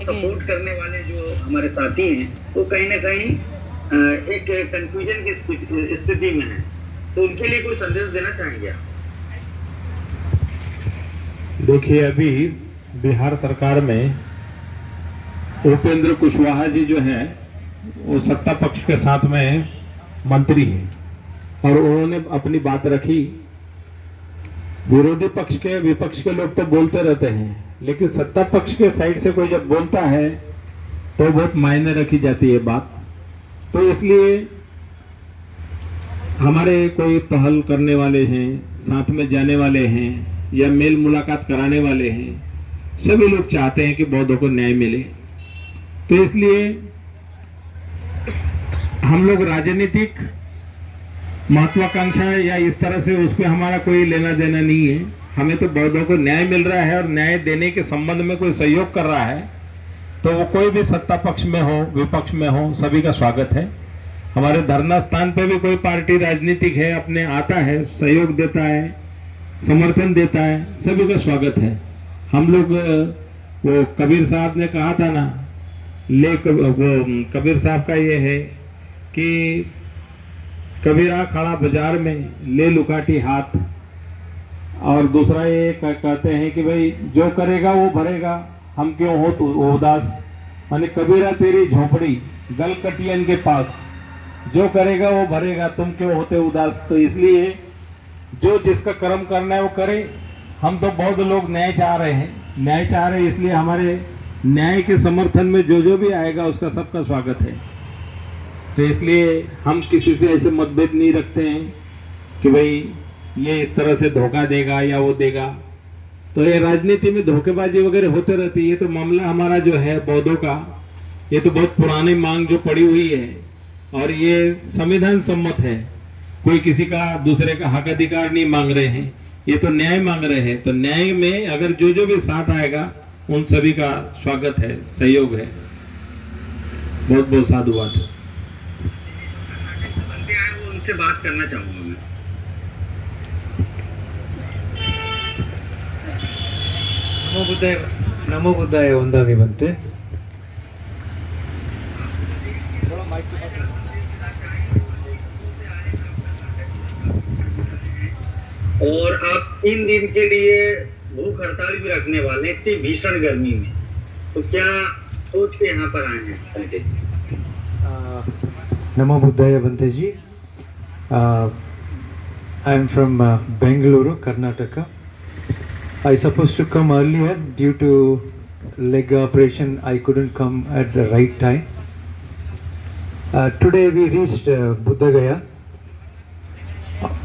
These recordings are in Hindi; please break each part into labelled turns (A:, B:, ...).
A: सपोर्ट करने वाले जो हमारे साथी हैं वो कहीं ना कहीं एक कंफ्यूजन की स्थिति में है, तो उनके लिए कोई संदेश देना चाहेंगे आप?
B: देखिए, अभी बिहार सरकार में उपेंद्र कुशवाहा जी जो हैं वो सत्ता पक्ष के साथ में मंत्री हैं और उन्होंने अपनी बात रखी। विरोधी पक्ष के विपक्ष के लोग तो बोलते रहते हैं, लेकिन सत्ता पक्ष के साइड से कोई जब बोलता है तो बहुत मायने रखी जाती है बात। तो इसलिए हमारे कोई पहल करने वाले हैं, साथ में जाने वाले हैं या मेल मुलाकात कराने वाले हैं, सभी लोग चाहते हैं कि बौद्धों को न्याय मिले। तो इसलिए हम लोग राजनीतिक महत्वाकांक्षा या इस तरह से उस पर हमारा कोई लेना देना नहीं है। हमें तो बौद्धों को न्याय मिल रहा है और न्याय देने के संबंध में कोई सहयोग कर रहा है तो वो कोई भी सत्ता पक्ष में हो विपक्ष में हो, सभी का स्वागत है। हमारे धरना स्थान पे भी कोई पार्टी राजनीतिक है अपने आता है, सहयोग देता है, समर्थन देता है, सभी का स्वागत है। हम लोग वो कबीर साहब ने कहा था ना, वो कबीर साहब का ये है कि कबीरा खड़ा बाजार में ले लुकाटी हाथ, और दूसरा ये कहते हैं कि भाई जो करेगा वो भरेगा, हम क्यों हो तो उदास। माने कबीरा तेरी झोपड़ी गल कटियन के पास, जो करेगा वो भरेगा, तुम क्यों होते उदास। तो इसलिए जो जिसका कर्म करना है वो करे। हम तो बहुत लोग न्याय चाह रहे हैं, न्याय चाह रहे हैं, इसलिए हमारे न्याय के समर्थन में जो भी आएगा उसका सबका स्वागत है। तो इसलिए हम किसी से ऐसे मतभेद नहीं रखते हैं कि भाई ये इस तरह से धोखा देगा या वो देगा। तो ये राजनीति में धोखेबाजी वगैरह होते रहती है। ये तो मामला हमारा जो है बौद्धों का, ये तो बहुत पुरानी मांग जो पड़ी हुई है और ये संविधान सम्मत है। कोई किसी का दूसरे का हक अधिकार नहीं मांग रहे हैं, ये तो न्याय मांग रहे हैं। तो न्याय में अगर जो भी साथ आएगा उन सभी का स्वागत है, सहयोग है। बहुत बहुत साधुवाद।
A: वो उनसे बात करना चाहूंगा मैं।
C: नमो बुद्धाय वंदामि बनते।
A: और आप 3 दिन के लिए भूख हड़ताल भी रखने वाले हैं इतनी भीषण गर्मी में, तो क्या सोच के यहाँ पर आए हैं पंडित?
C: नमो बुद्धाय बनते जी। I am from Bengaluru, Karnataka. I supposed to come earlier due to leg operation. I couldn't come at the right time. Today we reached Buddha Gaya.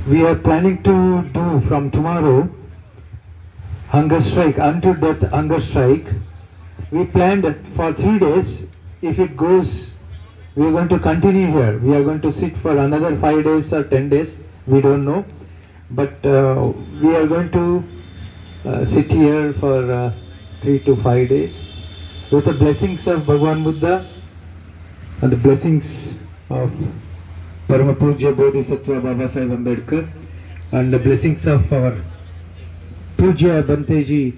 C: We are planning to do from tomorrow hunger strike, unto death hunger strike. We planned for 3 days. If it goes, we are going to continue here. We are going to sit for another 5 days or 10 days. We don't know, but we are going to sit here for 3 to 5 days with the blessings of Bhagwan Buddha and the blessings of Parama Pujya Bodhisattva Baba Sahib Ambedkar and the blessings of our Pujya Banteji,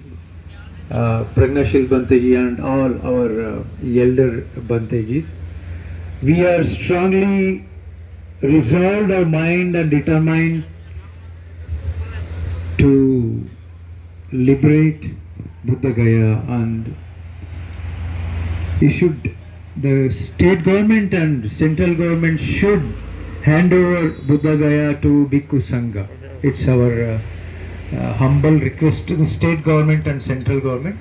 C: Pragnashil Banteji and all our elder Bantejis. We are strongly resolved our mind and determined to liberate Buddha Gaya, and the state government and central government should hand over Buddha Gaya to Bhikkhu Sangha. It's our humble request to the state government and central government.